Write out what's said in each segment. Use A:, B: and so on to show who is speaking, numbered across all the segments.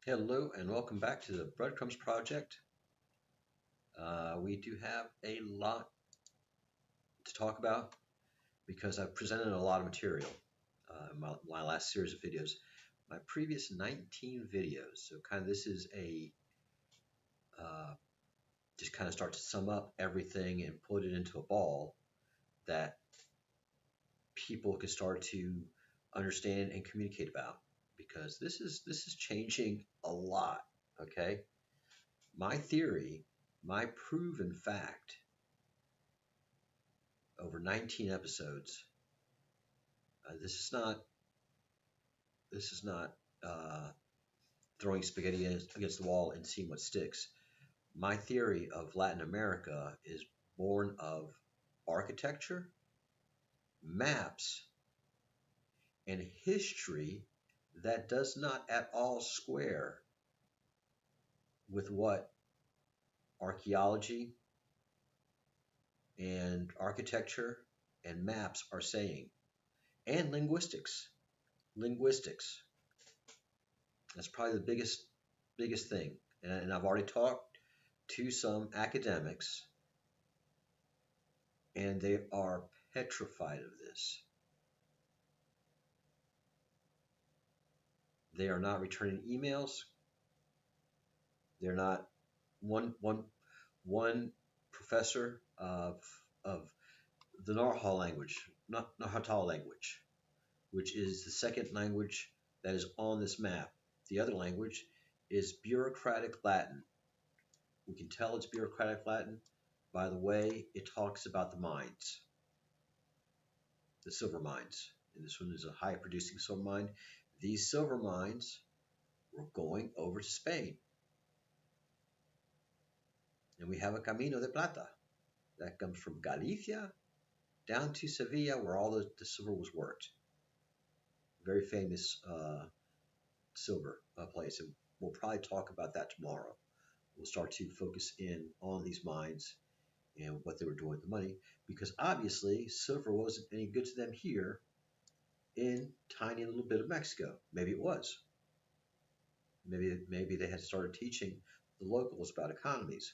A: Hello and welcome back to the Breadcrumbs Project. We do have a lot to talk about because I've presented a lot of material in my last series of videos. My previous 19 videos, so kind of this is a uh, just kind of start to sum up everything and put it into a ball that people can start to understand and communicate about because this is changing a lot. Okay, my theory, my proven fact over 19 episodes. This is not uh, throwing spaghetti against the wall and seeing what sticks. My theory of Latin America is born of architecture, maps, and history that does not at all square with what archaeology and architecture and maps are saying, and linguistics. Linguistics. That's probably the biggest thing. And I've already talked to some academics, and they are petrified of this. They are not returning emails. They're not one professor of the Narhal language, not Nahuatl language, which is the second language that is on this map. The other language is bureaucratic Latin. We can tell it's bureaucratic Latin by the way it talks about the mines, the silver mines. And this one is a high producing silver mine. These silver mines were going over to Spain. And we have a Camino de Plata that comes from Galicia down to Sevilla, where all the silver was worked. Very famous silver place. And we'll probably talk about that tomorrow. We'll start to focus in on these mines and what they were doing with the money, because obviously silver wasn't any good to them here in tiny little bit of Mexico. Maybe it was. Maybe they had started teaching the locals about economies.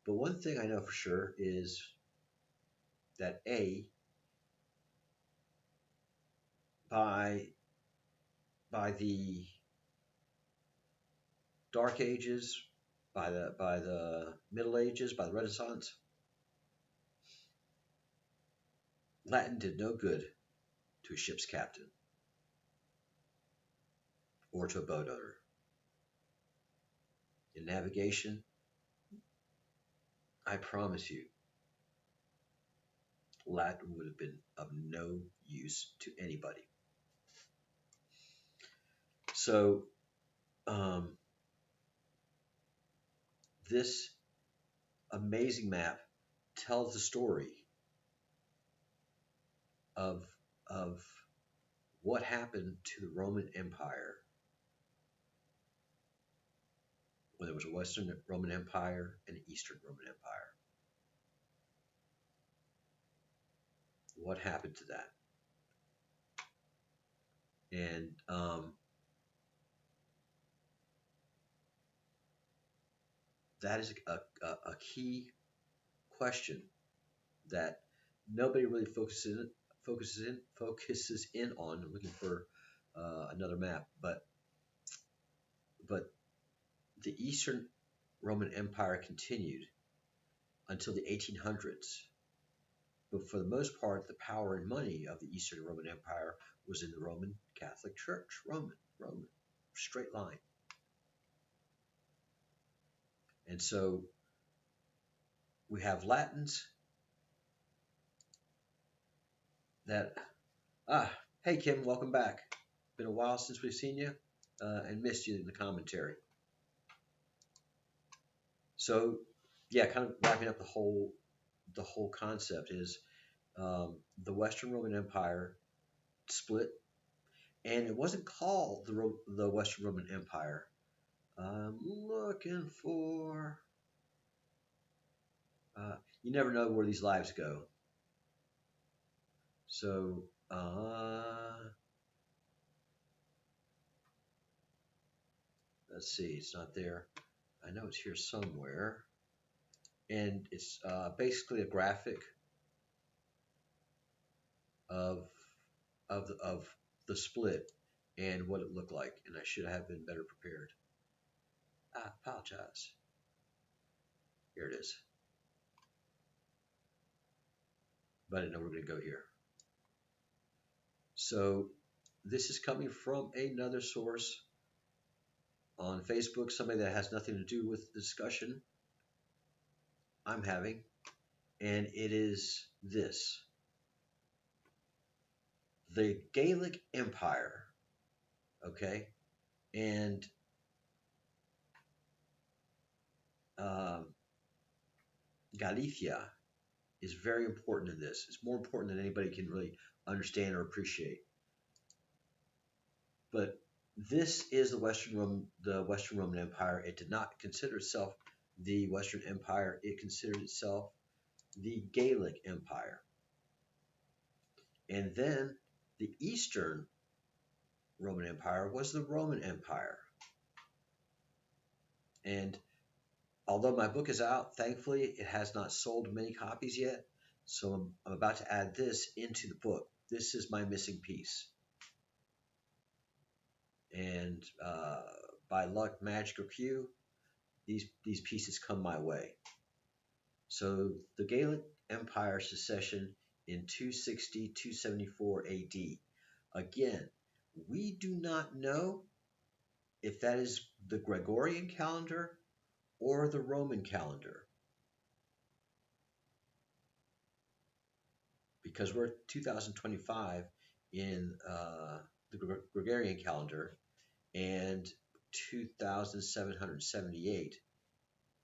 A: But one thing I know for sure is that by by the Dark Ages, by the Middle Ages, by the Renaissance, Latin did no good to a ship's captain or to a boat owner. In navigation, I promise you, Latin would have been of no use to anybody. So, this amazing map tells the story of of what happened to the Roman Empire when there was a Western Roman Empire and an Eastern Roman Empire. What happened to that? And that is a key question that nobody really focuses in on. I'm looking for another map, but the Eastern Roman Empire continued until the 1800s. But for the most part, the power and money of the Eastern Roman Empire was in the Roman Catholic Church. Roman, straight line. And so we have Latins that, hey Kim, welcome back. Been a while since we've seen you and missed you in the commentary. So yeah, kind of wrapping up the whole concept is the Western Roman Empire split, and it wasn't called the Western Roman Empire. I'm looking for. You never know where these lives go. So let's see, it's not there. I know it's here somewhere. And it's basically a graphic of of the split and what it looked like. And I should have been better prepared. I apologize. Here it is. But I didn't know we were going to go here. So this is coming from another source on Facebook, somebody that has nothing to do with the discussion I'm having, and it is this. The Gaelic Empire, okay, and Galicia is very important in this. It's more important than anybody can really understand or appreciate. But this is the Western Roman Empire. It did not consider itself the Western Empire. It considered itself the Gaelic Empire. And then the Eastern Roman Empire was the Roman Empire. And although my book is out, thankfully it has not sold many copies yet. So I'm about to add this into the book. This is my missing piece. And by luck, magic, or Q, these pieces come my way. So the Gaelic Empire secession in 260-274 AD. Again, we do not know if that is the Gregorian calendar or the Roman calendar, because we're 2025 in the Gregorian calendar and 2778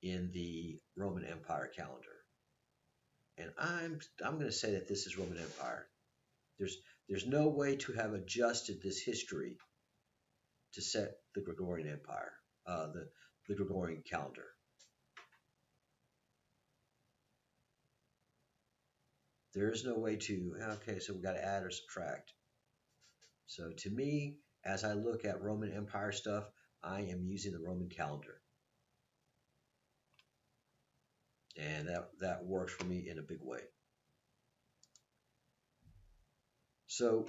A: in the Roman Empire calendar. And I'm going to say that this is Roman Empire. There's no way to have adjusted this history to set the Gregorian Empire, the Gregorian calendar. There is no way to, okay, so we've got to add or subtract. So to me, as I look at Roman Empire stuff, I am using the Roman calendar. And that works for me in a big way. So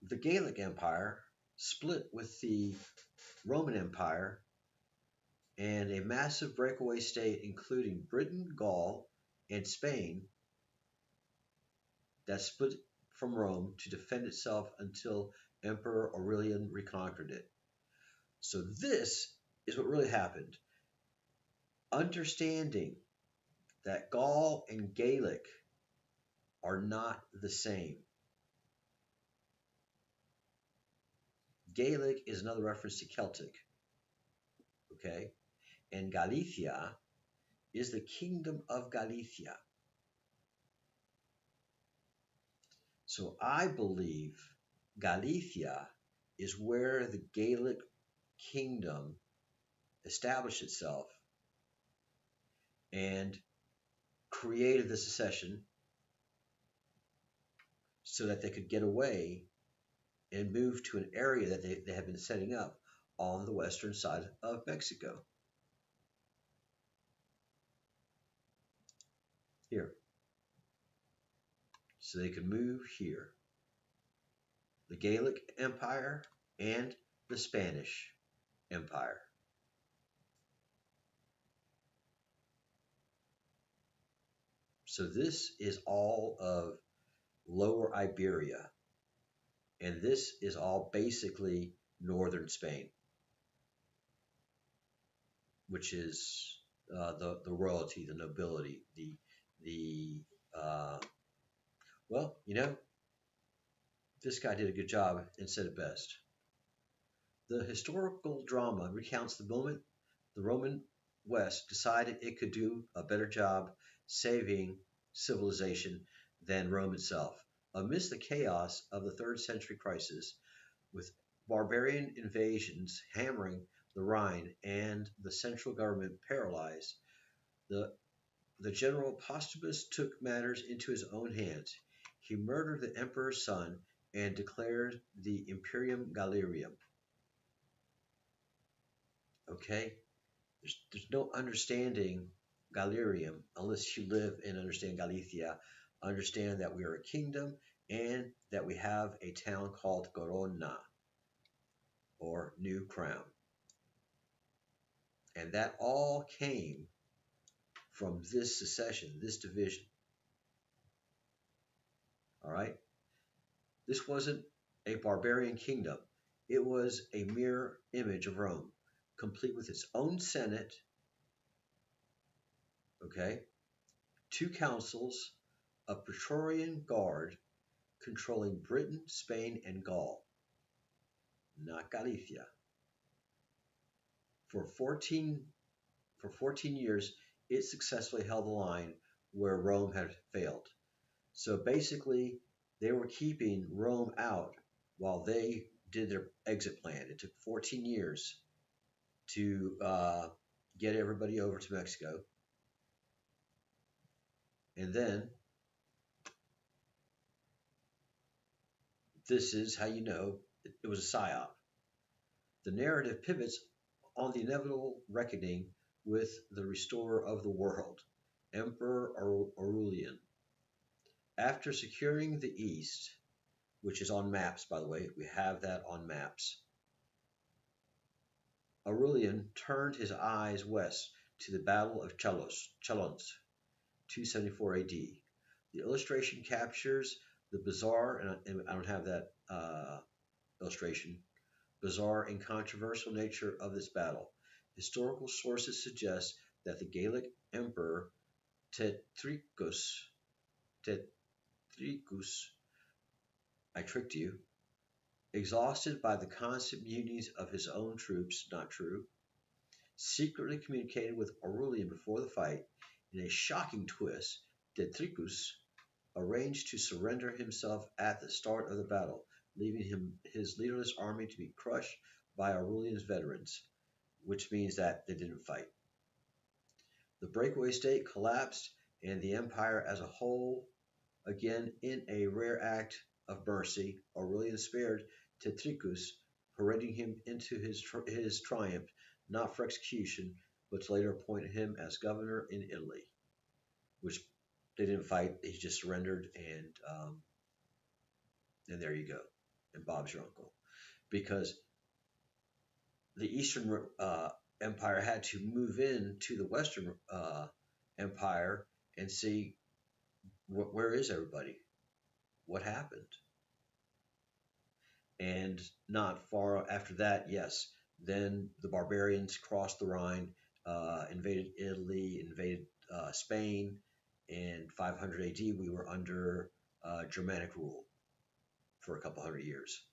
A: the Gaelic Empire split with the Roman Empire and a massive breakaway state including Britain, Gaul, and Spain that split from Rome to defend itself until Emperor Aurelian reconquered it. So this is what really happened. Understanding that Gaul and Gaelic are not the same. Gaelic is another reference to Celtic, okay? And Galicia is the Kingdom of Galicia. So I believe Galicia is where the Gaelic kingdom established itself and created the secession so that they could get away and move to an area that they had been setting up on the western side of Mexico. Here. So they could move here. The Gaelic Empire and the Spanish Empire. So this is all of Lower Iberia. And this is all basically northern Spain, which is the royalty, the nobility, well, you know, this guy did a good job and said it best. The historical drama recounts the moment the Roman West decided it could do a better job saving civilization than Rome itself. Amidst the chaos of the 3rd century crisis, with barbarian invasions hammering the Rhine and the central government paralyzed, the general Postumus took matters into his own hands. He murdered the emperor's son and declared the Imperium Galerium. Okay, there's no understanding Galerium unless you live and understand Galicia. Understand that we are a kingdom and that we have a town called Corona or New Crown. And that all came from this secession, this division. All right? This wasn't a barbarian kingdom, it was a mirror image of Rome, complete with its own Senate, okay? Two councils, a Praetorian Guard controlling Britain, Spain, and Gaul, not Galicia. For 14 years, it successfully held the line where Rome had failed. So basically, they were keeping Rome out while they did their exit plan. It took 14 years to get everybody over to Mexico. And then, this is how you know it was a psyop. The narrative pivots on the inevitable reckoning with the restorer of the world, Emperor Aurelian. After securing the East, which is on maps, by the way, we have that on maps, Aurelian turned his eyes west to the Battle of Chalons, 274 AD. The illustration captures the bizarre, and I don't have that illustration, bizarre and controversial nature of this battle. Historical sources suggest that the Gallic emperor Tetricus, I tricked you, exhausted by the constant mutinies of his own troops, not true, secretly communicated with Aurelian before the fight. In a shocking twist, Tetricus arranged to surrender himself at the start of the battle, leaving his leaderless army to be crushed by Aurelian's veterans, which means that they didn't fight. The breakaway state collapsed, and the empire as a whole, again in a rare act of mercy, Aurelian spared Tetricus, parading him into his triumph, not for execution, but to later appoint him as governor in Italy, which they didn't fight; he just surrendered, and there you go, and Bob's your uncle, because the Eastern Empire had to move in to the Western Empire and see where is everybody, what happened. And not far after that, yes, then the barbarians crossed the Rhine, invaded Italy, invaded Spain. In 500 AD, we were under Germanic rule for a couple hundred years,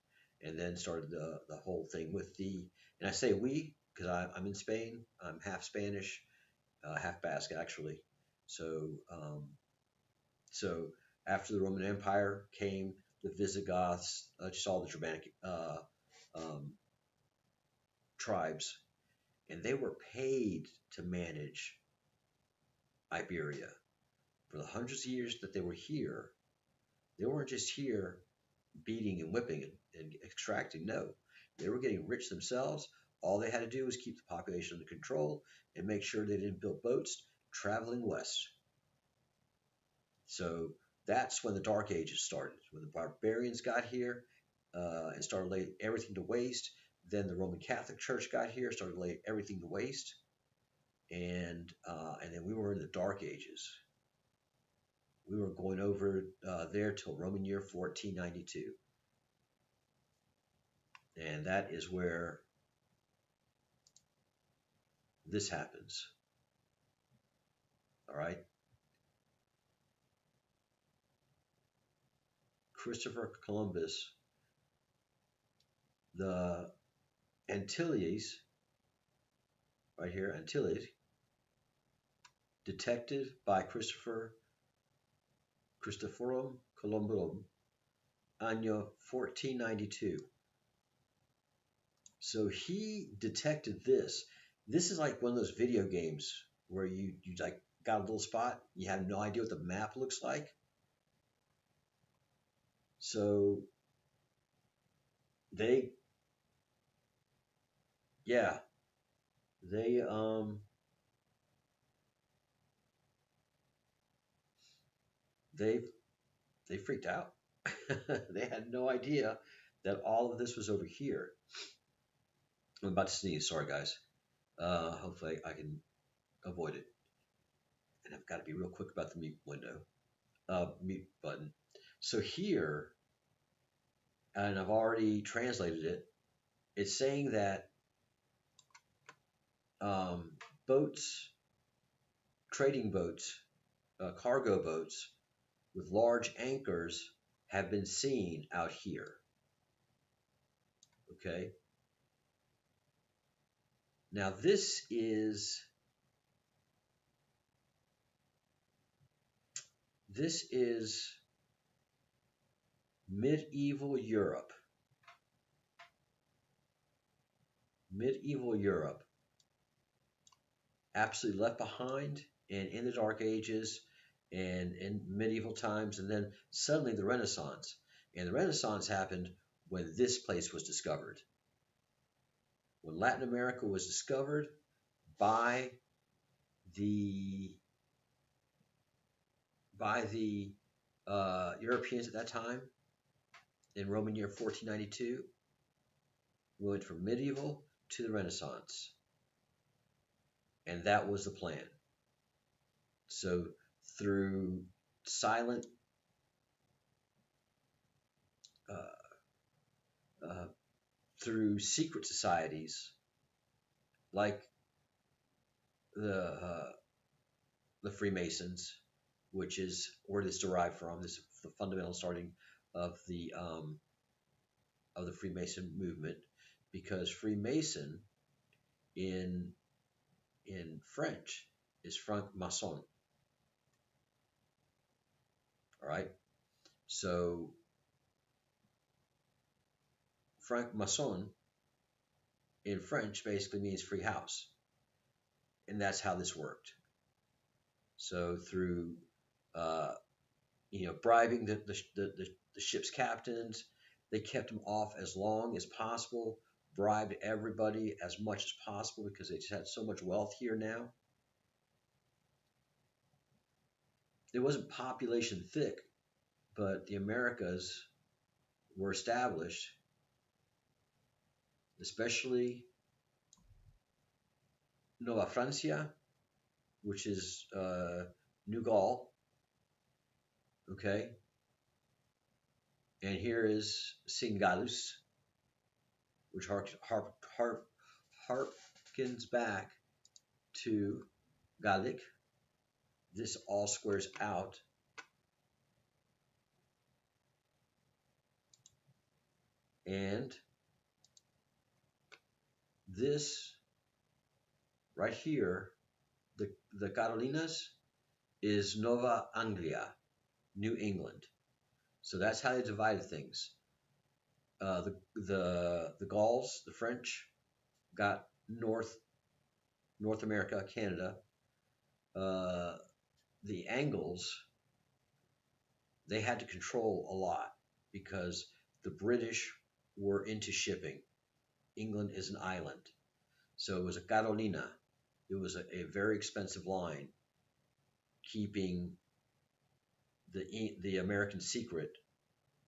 A: and then started the whole thing with and I say we because I'm in Spain. I'm half Spanish, half Basque actually. So after the Roman Empire came the Visigoths, just all the Germanic tribes, and they were paid to manage Iberia. For the hundreds of years that they were here, they weren't just here beating and whipping and extracting. No, they were getting rich themselves. All they had to do was keep the population under control and make sure they didn't build boats traveling west. So that's when the Dark Ages started. When the barbarians got here and started laying everything to waste. Then the Roman Catholic Church got here, started laying everything to waste, and then we were in the Dark Ages. We were going over there till Roman year 1492. And that is where this happens. All right. Christopher Columbus, the Antilles, right here, Antilles, detected by Christophorum Columbum, anno 1492. So he detected this. This is like one of those video games where you like got a little spot, you have no idea what the map looks like. So they they they freaked out. They had no idea that all of this was over here. I'm about to sneeze. Sorry, guys. Hopefully, I can avoid it. And I've got to be real quick about the mute button. So here, and I've already translated it. It's saying that um, boats, trading boats, cargo boats with large anchors have been seen out here. Okay. Now this is medieval Europe. Medieval Europe, absolutely left behind, and in the Dark Ages, and in medieval times, and then suddenly the Renaissance. And the Renaissance happened when this place was discovered. When Latin America was discovered by the Europeans at that time in Roman year 1492, we went from medieval to the Renaissance, and that was the plan. So through silent through secret societies like the Freemasons, which is where this derived from. This is the fundamental starting of the Freemason movement, because Freemason in French is franc-maçon. All right, so franc-maçon in French basically means free house, and that's how this worked. So through bribing the ship's captains, they kept them off as long as possible, bribed everybody as much as possible because they just had so much wealth here now. It wasn't population thick, but the Americas were established, especially Nova Francia, which is New Gaul. Okay. And here is Singalus, which harkens back to Gallic. This all squares out. And this right here, the Carolinas, is Nova Anglia, New England. So that's how they divided things. The Gauls, the French, got North America, Canada. The Angles, they had to control a lot because the British were into shipping. England is an island. So it was a Carolina. It was a very expensive line, keeping the American secret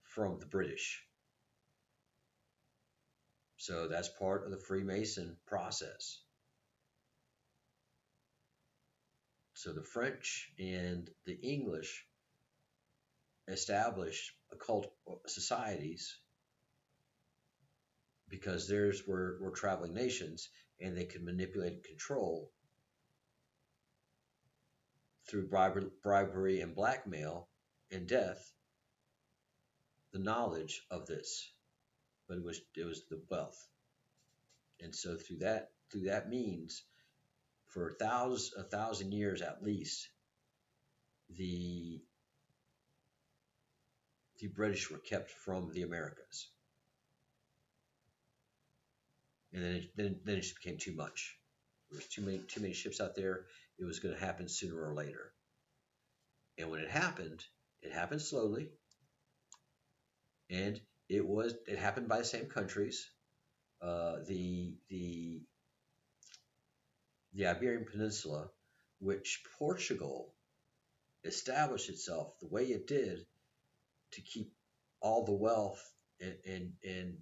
A: from the British. So that's part of the Freemason process. So the French and the English established occult societies because theirs were traveling nations, and they could manipulate and control through bribery and blackmail and death the knowledge of this. But it was the wealth. And so through that means, for a thousand years at least, the British were kept from the Americas. And then it just became too much. There was too many ships out there. It was going to happen sooner or later. And when it happened slowly, and it happened by the same countries. The the Iberian Peninsula, which Portugal established itself the way it did to keep all the wealth and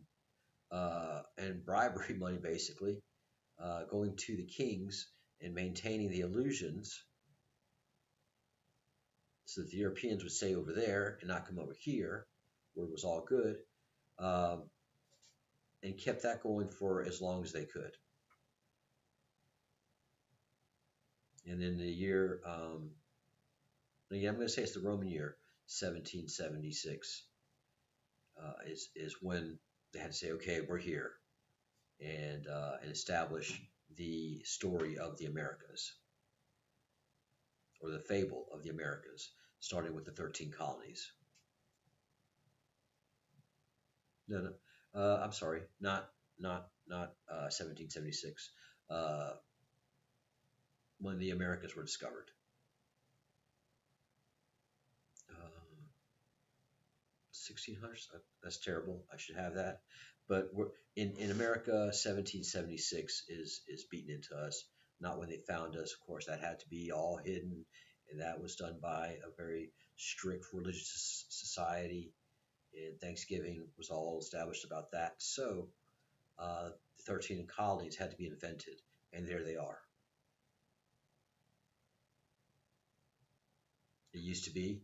A: bribery money, basically, going to the kings and maintaining the illusions so that the Europeans would stay over there and not come over here where it was all good, um, and kept that going for as long as they could. And in the year, again, I'm going to say it's the Roman year, 1776, is when they had to say, okay, we're here, and establish the story of the Americas, or the fable of the Americas, starting with the 13 colonies. No, I'm sorry, not 1776. When the Americas were discovered. 1600s. That's terrible. I should have that. But we're, in America, 1776 is beaten into us. Not when they found us. Of course, that had to be all hidden, and that was done by a very strict religious society. And Thanksgiving was all established about that. So the 13 colonies had to be invented, and there they are. It used to be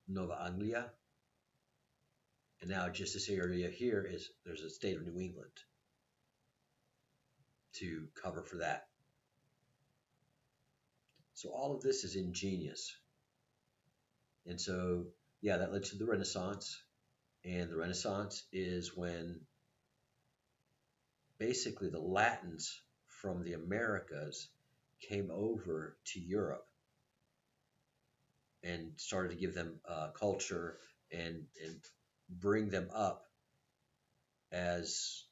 A: Nova Anglia, and now just this area here is there's a state of New England to cover for that. So all of this is ingenious. And so, yeah, that led to the Renaissance. And the Renaissance is when basically the Latins from the Americas came over to Europe and started to give them culture and bring them up as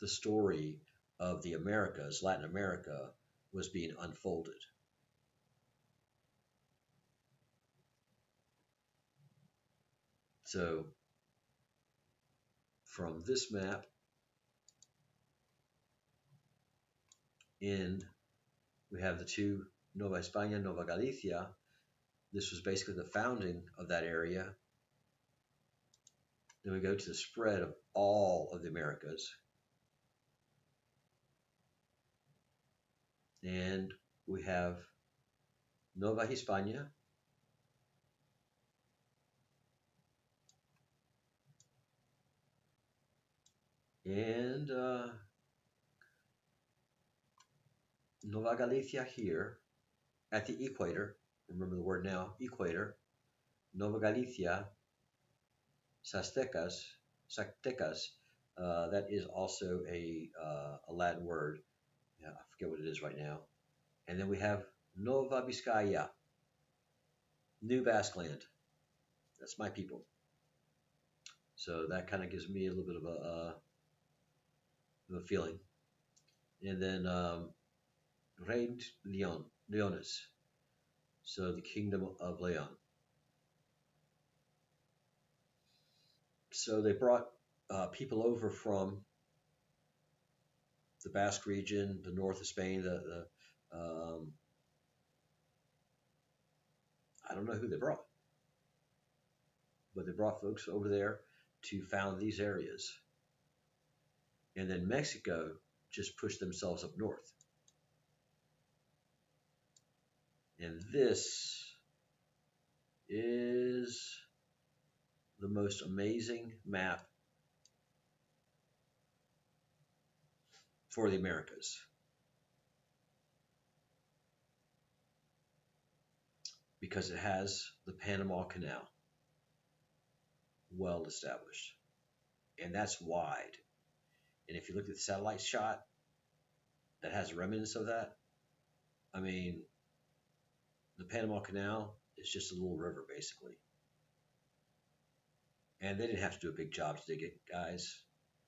A: the story of the Americas, Latin America, was being unfolded. So from this map in, we have the two, Nova España, Nova Galicia. This was basically the founding of that area. Then we go to the spread of all of the Americas. And we have Nova Hispania, and Nova Galicia here at the equator. Remember the word now, equator. Nova Galicia, Zactecas. That is also a Latin word. Yeah, I forget what it is right now. And then we have Nova Vizcaya, New Basque Land. That's my people. So that kind of gives me a little bit of a feeling. And then Reine Leones, so the Kingdom of Leon. So they brought people over from the Basque region, the north of Spain, I don't know who they brought, but they brought folks over there to found these areas. And then Mexico just pushed themselves up north. And this is the most amazing map for the Americas. Because it has the Panama Canal well established. And that's wide. And if you look at the satellite shot that has remnants of that, I mean, the Panama Canal is just a little river, basically. And they didn't have to do a big job to dig it, guys.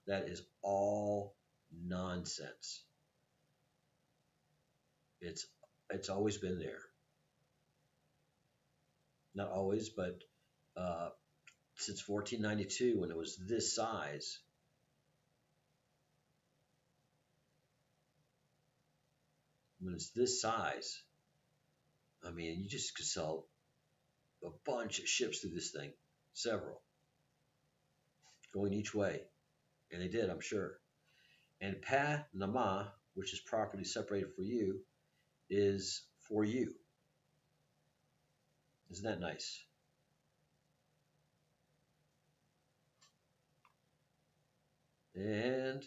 A: That is all nonsense. It's always been there. Not always, but since 1492, when it was this size, when it's this size, I mean, you just could sell a bunch of ships through this thing, several, going each way. And they did, I'm sure. And Panama, which is properly separated for you, is for you. Isn't that nice? And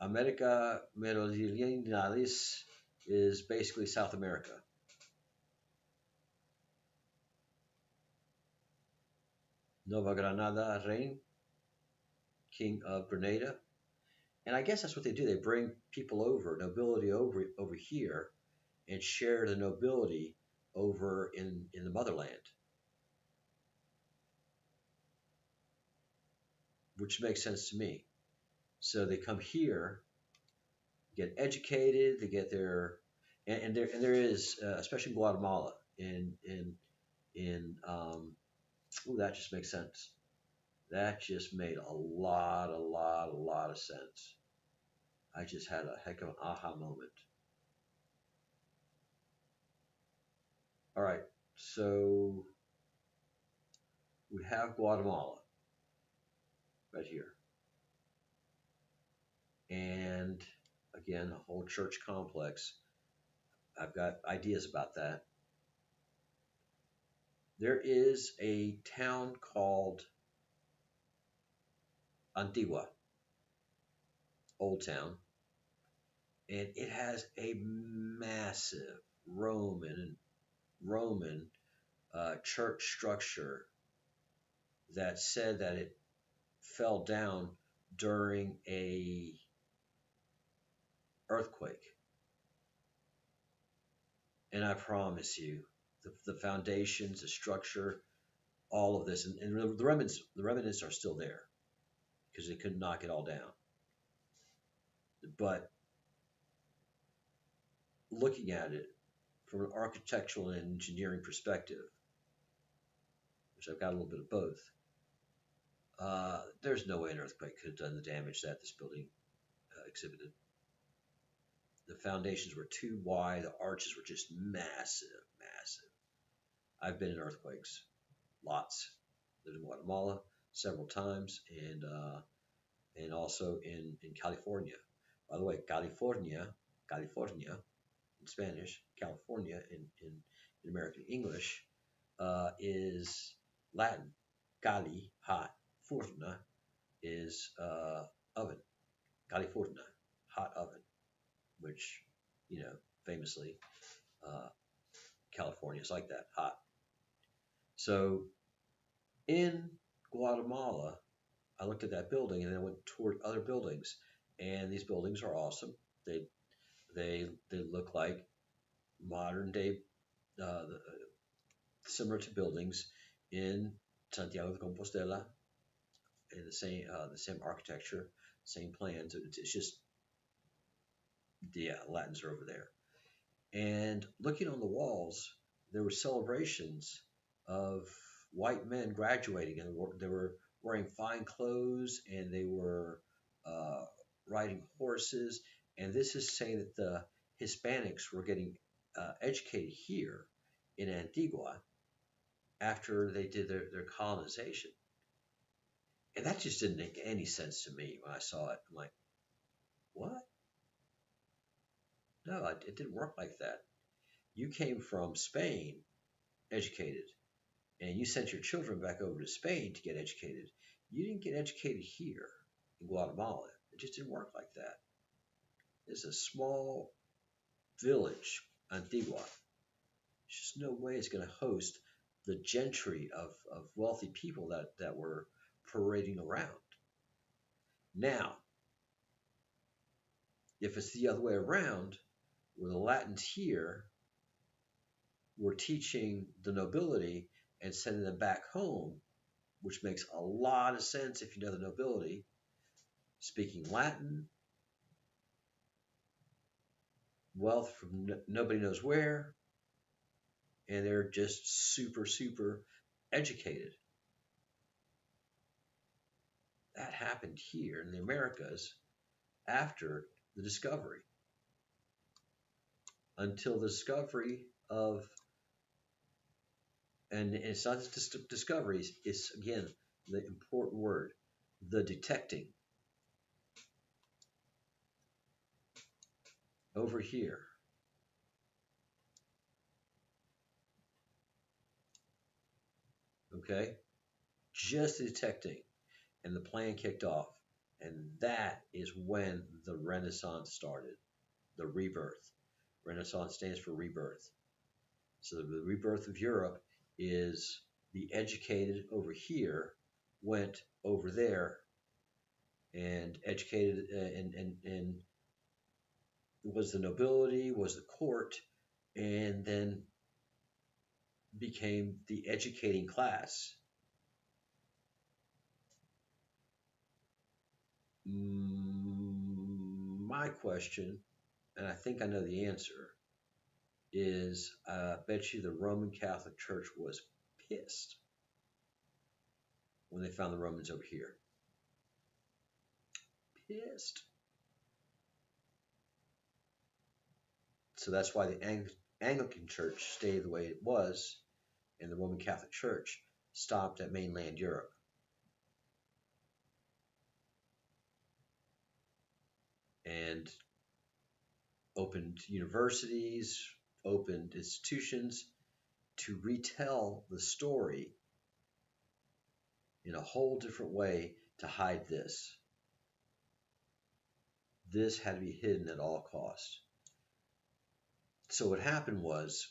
A: America Meridionales is basically South America. Nova Granada reign, king of Grenada. And I guess that's what they do. They bring people over, nobility over here, and share the nobility over in the motherland, which makes sense to me. So they come here, get educated, they get their, and there is, especially in Guatemala, oh, that just makes sense. That just made a lot of sense. I just had a heck of an aha moment. All right, so we have Guatemala right here. And again, a whole church complex. I've got ideas about that. There is a town called Antigua, Old Town, and it has a massive Roman church structure that said that it fell down during a earthquake. And I promise you, the foundations, the structure, all of this, and the remnants are still there because they couldn't knock it all down. But looking at it from an architectural and engineering perspective, which I've got a little bit of both, there's no way an earthquake could have done the damage that this building exhibited. The foundations were too wide. The arches were just massive. I've been in earthquakes, lots. Lived in Guatemala several times, and also in California. By the way, California in Spanish, California in American English is Latin. Cali, hot. Forna is oven. California, hot oven, which, famously, California is like that, hot. So in Guatemala, I looked at that building and then went toward other buildings, and these buildings are awesome. They look like modern day, similar to buildings in Santiago de Compostela, and the same architecture, same plans. It's just, Latins are over there. And looking on the walls, there were celebrations of white men graduating, and they were wearing fine clothes, and they were riding horses. And this is saying that the Hispanics were getting educated here in Antigua after they did their colonization. And that just didn't make any sense to me when I saw it. I'm like, what? No, it didn't work like that. You came from Spain educated, and you sent your children back over to Spain to get educated. You didn't get educated here in Guatemala. It just didn't work like that. It's a small village, Antigua. There's just no way it's going to host the gentry of wealthy people that were parading around. Now, if it's the other way around, where the Latins here were teaching the nobility and sending them back home, which makes a lot of sense if you know the nobility, speaking Latin, wealth from nobody knows where, and they're just super educated. That happened here in the Americas after the discovery. until the discovery of, and it's not just discoveries, it's again the important word, the detecting over here. Okay, just detecting, and the plan kicked off, and that is when the Renaissance started, the rebirth. Renaissance stands for rebirth. So the rebirth of Europe is the educated over here went over there and educated and was the nobility, was the court, and then became the educating class. My question, and I think I know the answer, is I bet you the Roman Catholic Church was pissed when they found the Romans over here. Pissed. So that's why the Anglican Church stayed the way it was, and the Roman Catholic Church stopped at mainland Europe. And opened universities, opened institutions to retell the story in a whole different way to hide this. This had to be hidden at all costs. So what happened was,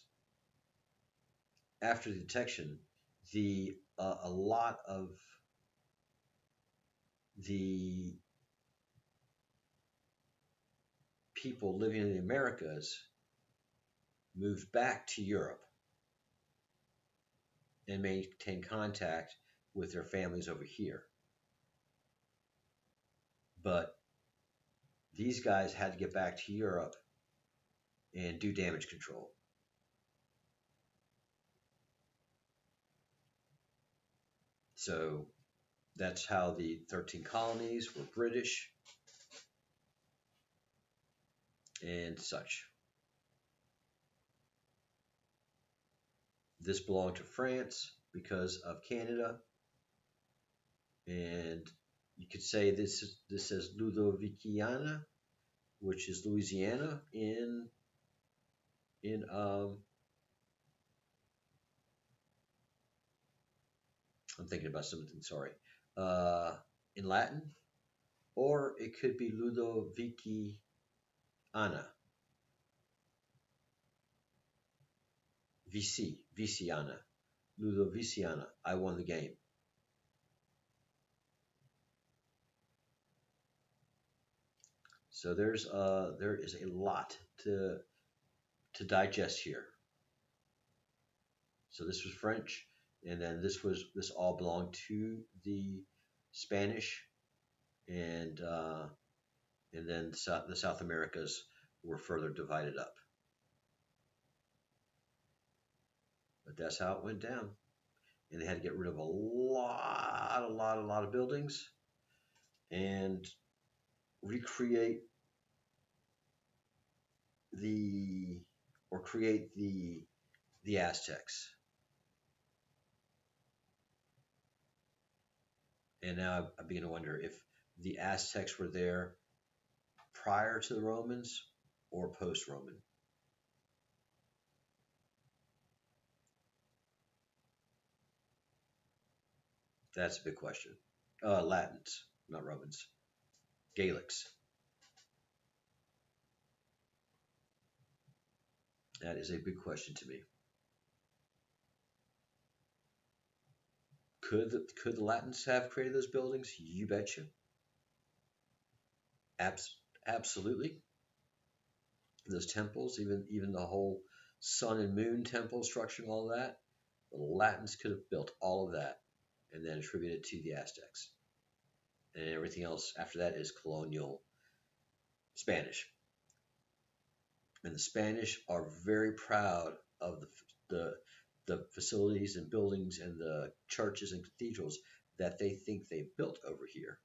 A: after the detection, a lot of the people living in the Americas moved back to Europe and maintained contact with their families over here. But these guys had to get back to Europe and do damage control. So that's how the 13 colonies were British and such. This belonged to France because of Canada, and you could say this is Ludoviciana, which is Louisiana in I'm thinking about something, sorry, in Latin, or it could be Ludoviciana. Viciana, Ludoviciana. I won the game. So there is a lot to digest here. So this was French, and then this all belonged to the Spanish, and then the South Americas were further divided up. But that's how it went down, and they had to get rid of a lot of buildings and recreate create the Aztecs. And now I begin to wonder if the Aztecs were there prior to the Romans or post-Roman. That's a big question. Latins, not Romans. Gaelics. That is a big question to me. Could the Latins have created those buildings? You betcha. Absolutely. Those temples, even the whole sun and moon temple structure and all that, the Latins could have built all of that and then attributed it to the Aztecs. And everything else after that is colonial Spanish. And the Spanish are very proud of the facilities and buildings and the churches and cathedrals that they think they built over here.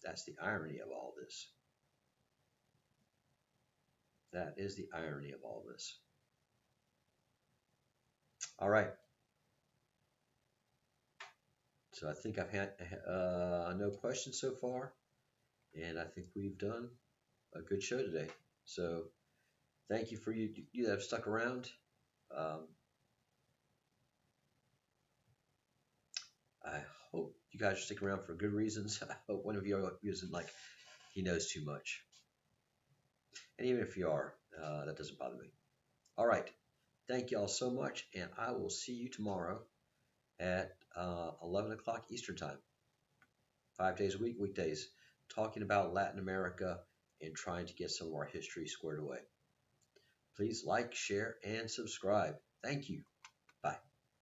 A: That's the irony of all this. That is the irony of all this. All right. So I think I've had no questions so far, and I think we've done a good show today. So thank you for you that have stuck around. Um, I hope you guys are sticking around for good reasons. I hope one of you isn't like he knows too much. And even if you are, that doesn't bother me. All right. Thank you all so much, and I will see you tomorrow at 11 o'clock Eastern Time, 5 days a week, weekdays, talking about Latin America and trying to get some of our history squared away. Please like, share, and subscribe. Thank you. Bye.